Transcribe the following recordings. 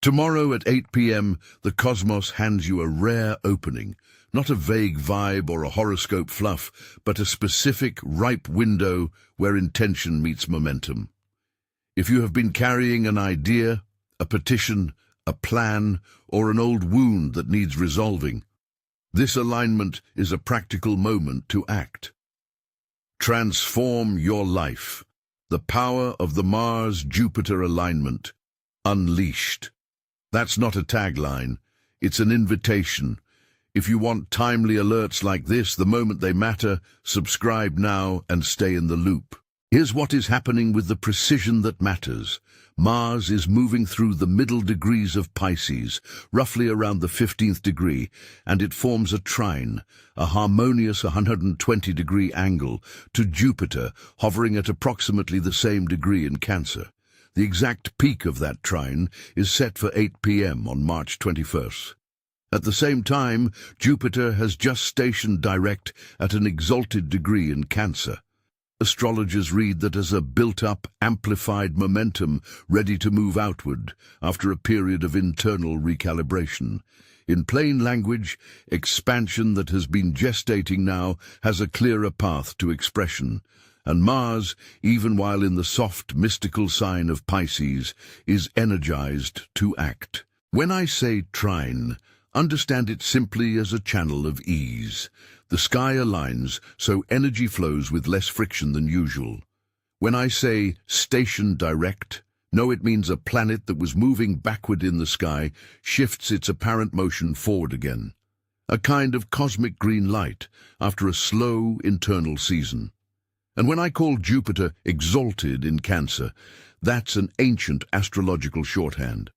Tomorrow at 8 p.m., the cosmos hands you a rare opening, not a vague vibe or a horoscope fluff, but a specific, ripe window where intention meets momentum. If you have been carrying an idea, a petition, a plan, or an old wound that needs resolving, this alignment is a practical moment to act. Transform your life. The power of the Mars-Jupiter alignment. Unleashed. That's not a tagline, it's an invitation. If you want timely alerts like this the moment they matter, subscribe now and stay in the loop. Here's what is happening with the precision that matters. Mars is moving through the middle degrees of Pisces, roughly around the 15th degree, and it forms a trine, a harmonious 120-degree angle, to Jupiter, hovering at approximately the same degree in Cancer. The exact peak of that trine is set for 8 p.m. on March 21st. At the same time, Jupiter has just stationed direct at an exalted degree in Cancer. Astrologers read that as a built-up, amplified momentum ready to move outward after a period of internal recalibration. In plain language, expansion that has been gestating now has a clearer path to expression. And Mars, even while in the soft, mystical sign of Pisces, is energized to act. When I say trine, understand it simply as a channel of ease. The sky aligns, so energy flows with less friction than usual. When I say station direct, know it means a planet that was moving backward in the sky shifts its apparent motion forward again. A kind of cosmic green light after a slow internal season. And when I call Jupiter exalted in Cancer, that's an ancient astrological shorthand.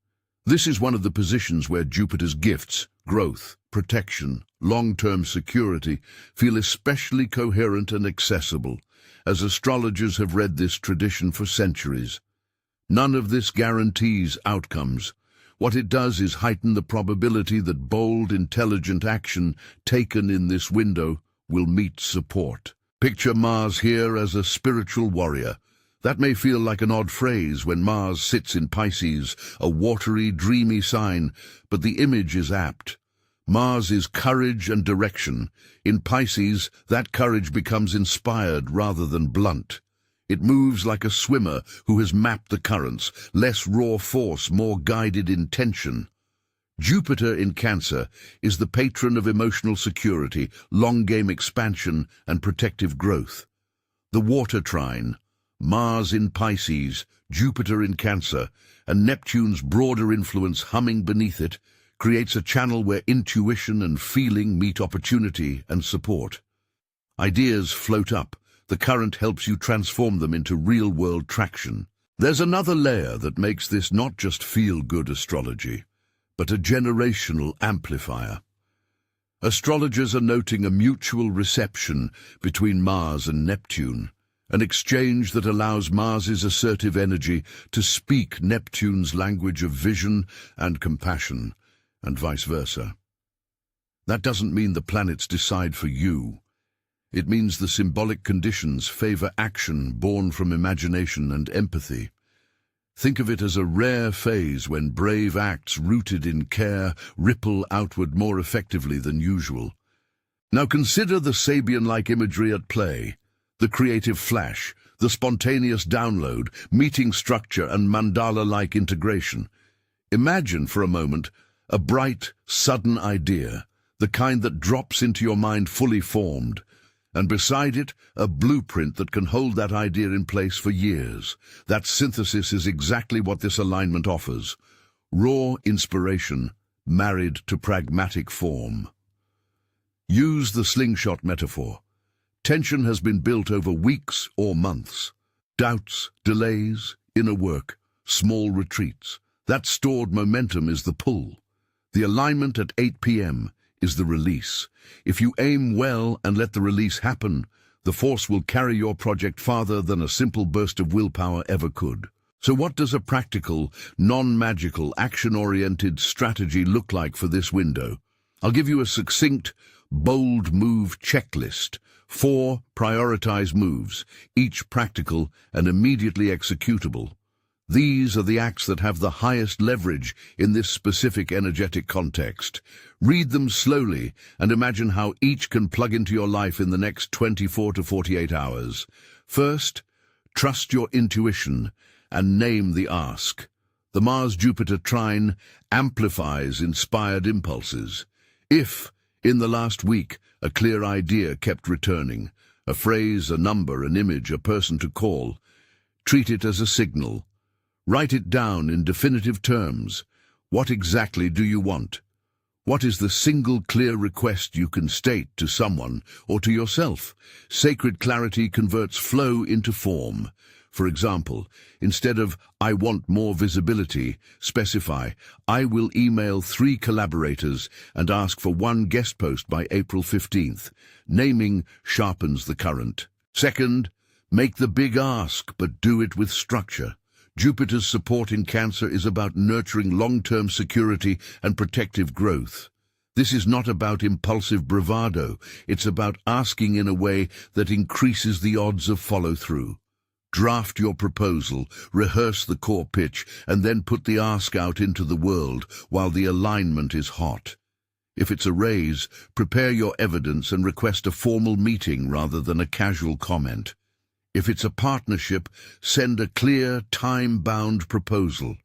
This is one of the positions where Jupiter's gifts, growth, protection, long-term security, feel especially coherent and accessible, as astrologers have read this tradition for centuries. None of this guarantees outcomes. What it does is heighten the probability that bold, intelligent action taken in this window will meet support. Picture Mars here as a spiritual warrior. That may feel like an odd phrase when Mars sits in Pisces, a watery, dreamy sign, but the image is apt. Mars is courage and direction. In Pisces, that courage becomes inspired rather than blunt. It moves like a swimmer who has mapped the currents, less raw force, more guided intention. Jupiter in Cancer is the patron of emotional security, long-game expansion, and protective growth. The water trine, Mars in Pisces, Jupiter in Cancer, and Neptune's broader influence humming beneath it, creates a channel where intuition and feeling meet opportunity and support. Ideas float up. The current helps you transform them into real-world traction. There's another layer that makes this not just feel-good astrology, but a generational amplifier. Astrologers are noting a mutual reception between Mars and Neptune, an exchange that allows Mars's assertive energy to speak Neptune's language of vision and compassion, and vice versa. That doesn't mean the planets decide for you. It means the symbolic conditions favor action born from imagination and empathy. Think of it as a rare phase when brave acts rooted in care ripple outward more effectively than usual. Now consider the Sabian-like imagery at play, the creative flash, the spontaneous download, meeting structure and mandala-like integration. Imagine for a moment a bright, sudden idea, the kind that drops into your mind fully formed, and beside it, a blueprint that can hold that idea in place for years. That synthesis is exactly what this alignment offers. Raw inspiration, married to pragmatic form. Use the slingshot metaphor. Tension has been built over weeks or months. Doubts, delays, inner work, small retreats. That stored momentum is the pull. The alignment at 8 p.m. is the release. If you aim well and let the release happen, the force will carry your project farther than a simple burst of willpower ever could. So what does a practical, non-magical, action-oriented strategy look like for this window? I'll give you a succinct, bold move checklist. 4 prioritized moves, each practical and immediately executable. These are the acts that have the highest leverage in this specific energetic context. Read them slowly and imagine how each can plug into your life in the next 24 to 48 hours. First, trust your intuition and name the ask. The Mars-Jupiter trine amplifies inspired impulses. If, in the last week, a clear idea kept returning, a phrase, a number, an image, a person to call, treat it as a signal. Write it down in definitive terms. What exactly do you want? What is the single clear request you can state to someone or to yourself? Sacred clarity converts flow into form. For example, instead of "I want more visibility," specify "I will email 3 collaborators and ask for 1 guest post by April 15th. Naming sharpens the current. Second, make the big ask, but do it with structure. Jupiter's support in Cancer is about nurturing long-term security and protective growth. This is not about impulsive bravado. It's about asking in a way that increases the odds of follow-through. Draft your proposal, rehearse the core pitch, and then put the ask out into the world while the alignment is hot. If it's a raise, prepare your evidence and request a formal meeting rather than a casual comment. If it's a partnership, send a clear, time-bound proposal.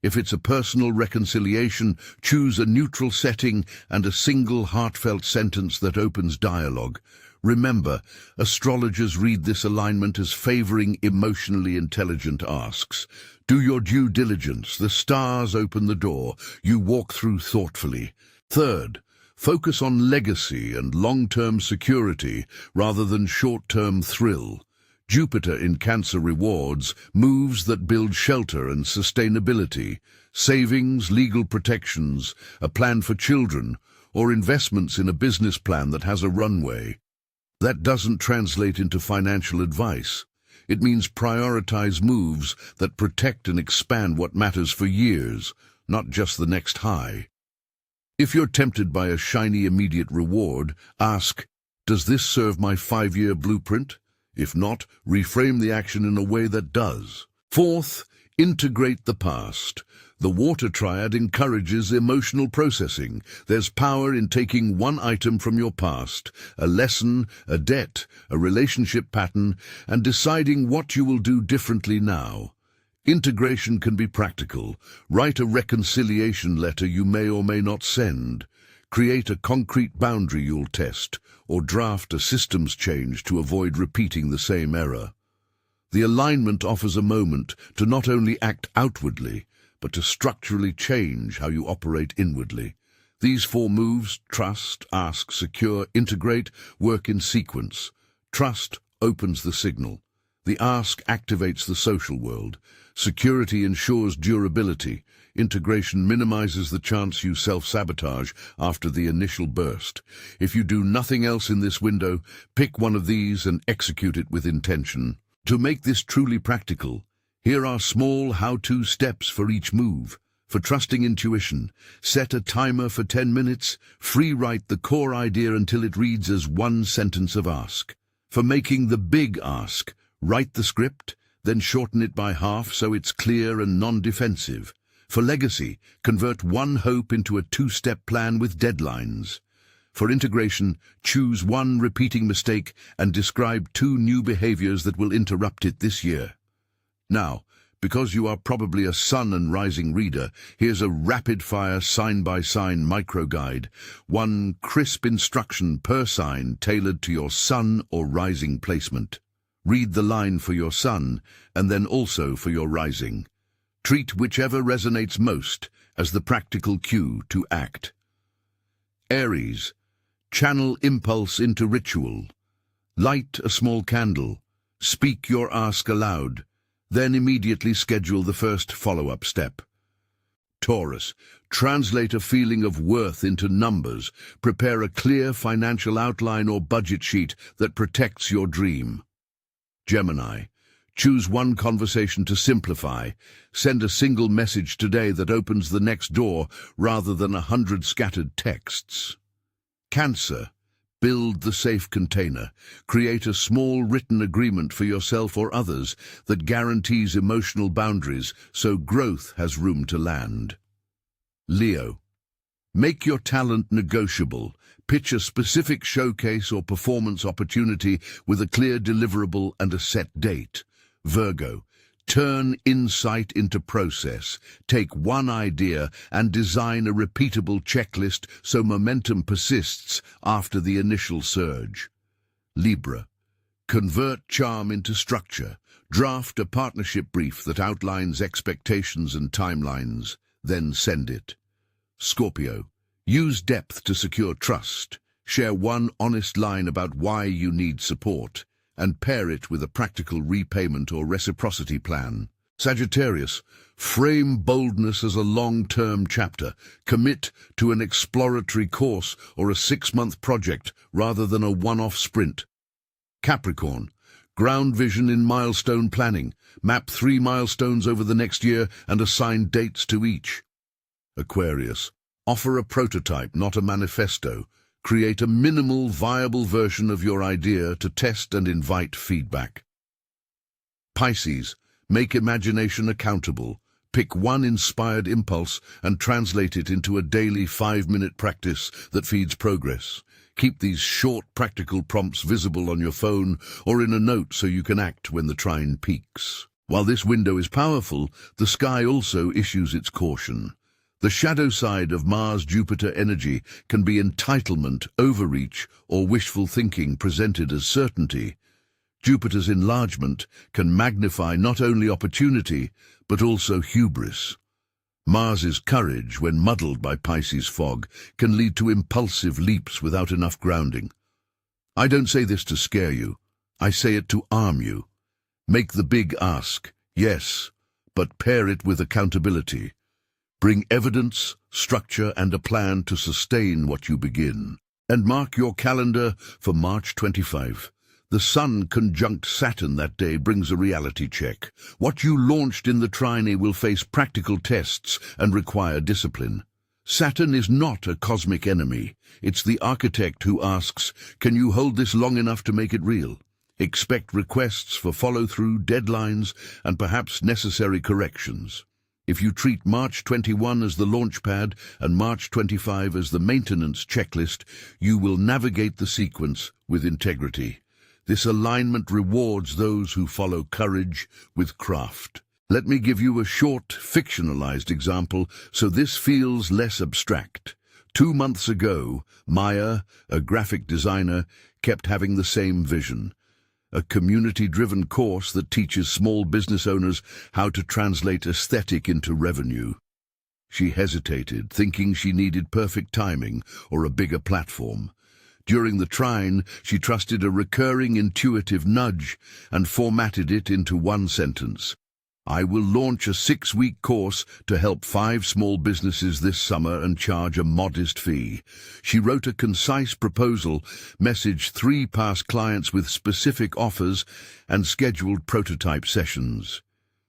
If it's a personal reconciliation, choose a neutral setting and a single heartfelt sentence that opens dialogue. Remember, astrologers read this alignment as favoring emotionally intelligent asks. Do your due diligence. The stars open the door. You walk through thoughtfully. Third, focus on legacy and long-term security rather than short-term thrill. Jupiter in Cancer rewards moves that build shelter and sustainability, savings, legal protections, a plan for children, or investments in a business plan that has a runway. That doesn't translate into financial advice. It means prioritize moves that protect and expand what matters for years, not just the next high. If you're tempted by a shiny immediate reward, ask, does this serve my 5-year blueprint? If not, reframe the action in a way that does. Fourth, integrate the past. The water triad encourages emotional processing. There's power in taking one item from your past, a lesson, a debt, a relationship pattern, and deciding what you will do differently now. Integration can be practical. Write a reconciliation letter you may or may not send. Create a concrete boundary you'll test, or draft a systems change to avoid repeating the same error. The alignment offers a moment to not only act outwardly, but to structurally change how you operate inwardly. These 4 moves, trust, ask, secure, integrate, work in sequence. Trust opens the signal. The ask activates the social world. Security ensures durability. Integration minimizes the chance you self-sabotage after the initial burst. If you do nothing else in this window, pick one of these and execute it with intention. To make this truly practical, here are small how-to steps for each move. For trusting intuition, set a timer for 10 minutes, free-write the core idea until it reads as 1 sentence of ask. For making the big ask, write the script, then shorten it by half so it's clear and non-defensive. For legacy, convert 1 hope into a 2-step plan with deadlines. For integration, choose 1 repeating mistake and describe 2 new behaviors that will interrupt it this year. Now, because you are probably a sun and rising reader, here's a rapid-fire sign-by-sign micro-guide. 1 crisp instruction per sign tailored to your sun or rising placement. Read the line for your sun and then also for your rising. Treat whichever resonates most as the practical cue to act. Aries, channel impulse into ritual. Light a small candle. Speak your ask aloud. Then immediately schedule the first follow-up step. Taurus, translate a feeling of worth into numbers. Prepare a clear financial outline or budget sheet that protects your dream. Gemini, choose 1 conversation to simplify. Send a single message today that opens the next door rather than 100 scattered texts. Cancer, Build the safe container. Create a small written agreement for yourself or others that guarantees emotional boundaries so growth has room to land. Leo. Make your talent negotiable. Pitch a specific showcase or performance opportunity with a clear deliverable and a set date. Virgo. Turn insight into process. Take one idea and design a repeatable checklist so momentum persists after the initial surge. Libra. Convert charm into structure. Draft a partnership brief that outlines expectations and timelines, then send it. Scorpio. Use depth to secure trust. Share one honest line about why you need support, and pair it with a practical repayment or reciprocity plan. Sagittarius, frame boldness as a long-term chapter. Commit to an exploratory course or a 6-month project rather than a one-off sprint. Capricorn, ground vision in milestone planning. Map 3 milestones over the next year and assign dates to each. Aquarius, offer a prototype, not a manifesto. Create a minimal, viable version of your idea to test and invite feedback. Pisces, make imagination accountable. Pick one inspired impulse and translate it into a daily 5-minute practice that feeds progress. Keep these short, practical prompts visible on your phone or in a note so you can act when the trine peaks. While this window is powerful, the sky also issues its caution. The shadow side of Mars-Jupiter energy can be entitlement, overreach, or wishful thinking presented as certainty. Jupiter's enlargement can magnify not only opportunity, but also hubris. Mars's courage, when muddled by Pisces fog, can lead to impulsive leaps without enough grounding. I don't say this to scare you. I say it to arm you. Make the big ask, yes, but pair it with accountability. Bring evidence, structure, and a plan to sustain what you begin. And mark your calendar for March 25. The Sun conjunct Saturn that day brings a reality check. What you launched in the trine will face practical tests and require discipline. Saturn is not a cosmic enemy. It's the architect who asks, can you hold this long enough to make it real? Expect requests for follow-through, deadlines, and perhaps necessary corrections. If you treat March 21 as the launch pad and March 25 as the maintenance checklist, you will navigate the sequence with integrity. This alignment rewards those who follow courage with craft. Let me give you a short, fictionalized example so this feels less abstract. 2 months ago, Maya, a graphic designer, kept having the same vision. A community-driven course that teaches small business owners how to translate aesthetic into revenue. She hesitated, thinking she needed perfect timing or a bigger platform. During the trine, she trusted a recurring intuitive nudge and formatted it into one sentence. I will launch a 6-week course to help 5 small businesses this summer and charge a modest fee. She wrote a concise proposal, messaged 3 past clients with specific offers, and scheduled prototype sessions.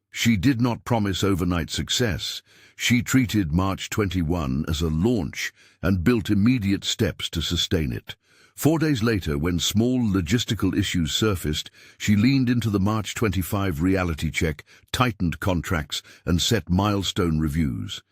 She did not promise overnight success. She treated March 21 as a launch and built immediate steps to sustain it. 4 days later, when small logistical issues surfaced, she leaned into the March 25 reality check, tightened contracts, and set milestone reviews.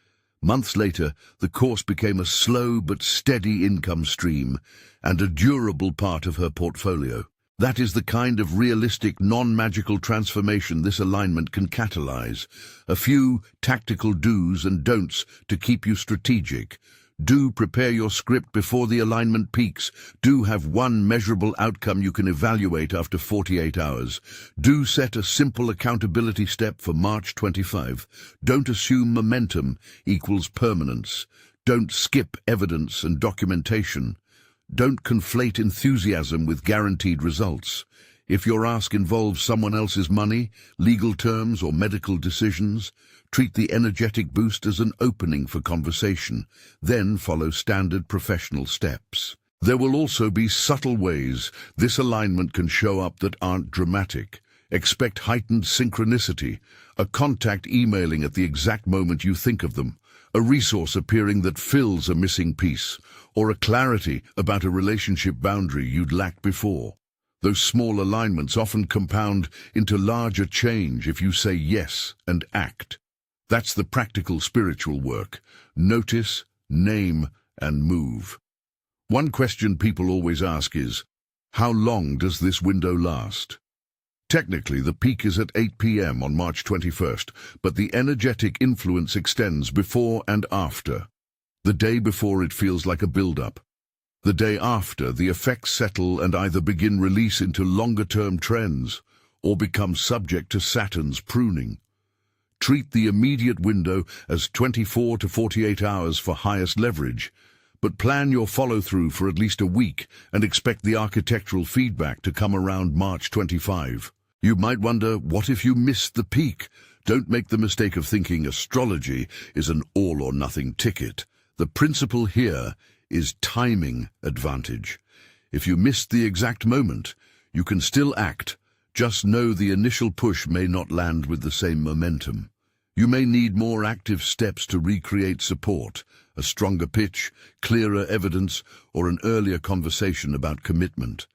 Months later, the course became a slow but steady income stream and a durable part of her portfolio. That is the kind of realistic, non-magical transformation this alignment can catalyze. A few tactical do's and don'ts to keep you strategic. Do prepare your script before the alignment peaks. Do have one measurable outcome you can evaluate after 48 hours. Do set a simple accountability step for March 25. Don't assume momentum equals permanence. Don't skip evidence and documentation. Don't conflate enthusiasm with guaranteed results. If your ask involves someone else's money, legal terms, or medical decisions, treat the energetic boost as an opening for conversation, then follow standard professional steps. There will also be subtle ways this alignment can show up that aren't dramatic. Expect heightened synchronicity, a contact emailing at the exact moment you think of them, a resource appearing that fills a missing piece, or a clarity about a relationship boundary you'd lacked before. Those small alignments often compound into larger change if you say yes and act. That's the practical spiritual work. Notice, name, and move. One question people always ask is, how long does this window last? Technically, the peak is at 8 p.m. on March 21st, but the energetic influence extends before and after. The day before, it feels like a build-up. The day after, the effects settle and either begin release into longer-term trends or become subject to Saturn's pruning. Treat the immediate window as 24 to 48 hours for highest leverage, but plan your follow-through for at least a week and expect the architectural feedback to come around March 25. You might wonder, what if you missed the peak? Don't make the mistake of thinking astrology is an all-or-nothing ticket. The principle here is timing advantage. If you missed the exact moment, you can still act. Just know the initial push may not land with the same momentum. You may need more active steps to recreate support, a stronger pitch, clearer evidence, or an earlier conversation about commitment.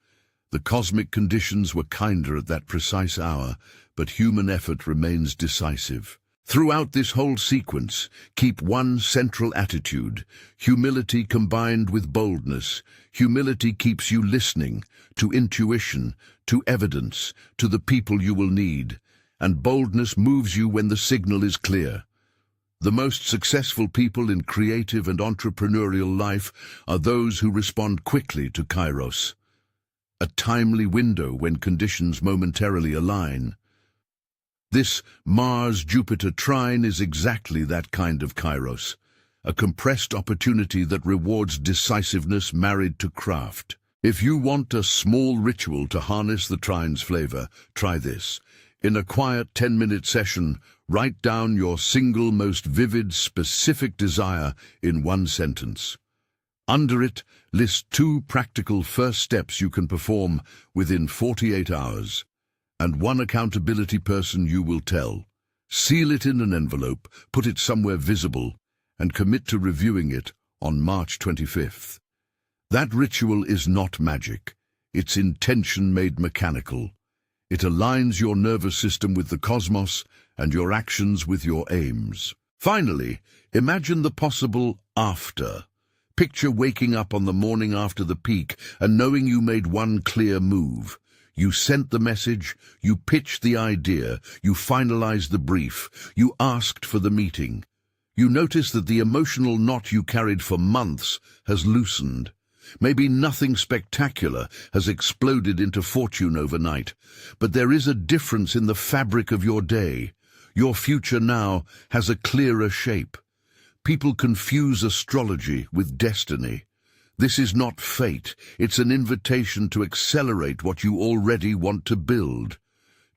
The cosmic conditions were kinder at that precise hour, but human effort remains decisive. Throughout this whole sequence, keep one central attitude: humility combined with boldness. Humility keeps you listening to intuition, to evidence, to the people you will need, and boldness moves you when the signal is clear. The most successful people in creative and entrepreneurial life are those who respond quickly to Kairos, a timely window when conditions momentarily align. This Mars-Jupiter trine is exactly that kind of Kairos, a compressed opportunity that rewards decisiveness married to craft. If you want a small ritual to harness the trine's flavor, try this. In a quiet 10-minute session, write down your single most vivid, specific desire in one sentence. Under it, list 2 practical first steps you can perform within 48 hours, and 1 accountability person you will tell. Seal it in an envelope, put it somewhere visible, and commit to reviewing it on March 25th. That ritual is not magic. It's intention made mechanical. It aligns your nervous system with the cosmos and your actions with your aims. Finally, imagine the possible after. Picture waking up on the morning after the peak and knowing you made one clear move. You sent the message, you pitched the idea, you finalized the brief, you asked for the meeting. You notice that the emotional knot you carried for months has loosened. Maybe nothing spectacular has exploded into fortune overnight, but there is a difference in the fabric of your day. Your future now has a clearer shape. People confuse astrology with destiny. This is not fate. It's an invitation to accelerate what you already want to build,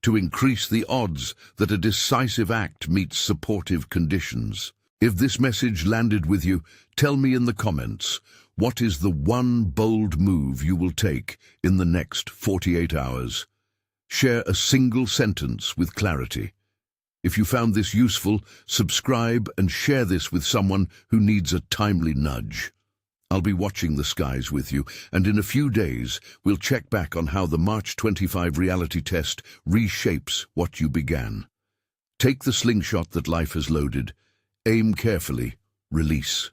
to increase the odds that a decisive act meets supportive conditions. If this message landed with you, tell me in the comments, what is the one bold move you will take in the next 48 hours? Share a single sentence with clarity. If you found this useful, subscribe and share this with someone who needs a timely nudge. I'll be watching the skies with you, and in a few days, we'll check back on how the March 25 reality test reshapes what you began. Take the slingshot that life has loaded, aim carefully, release.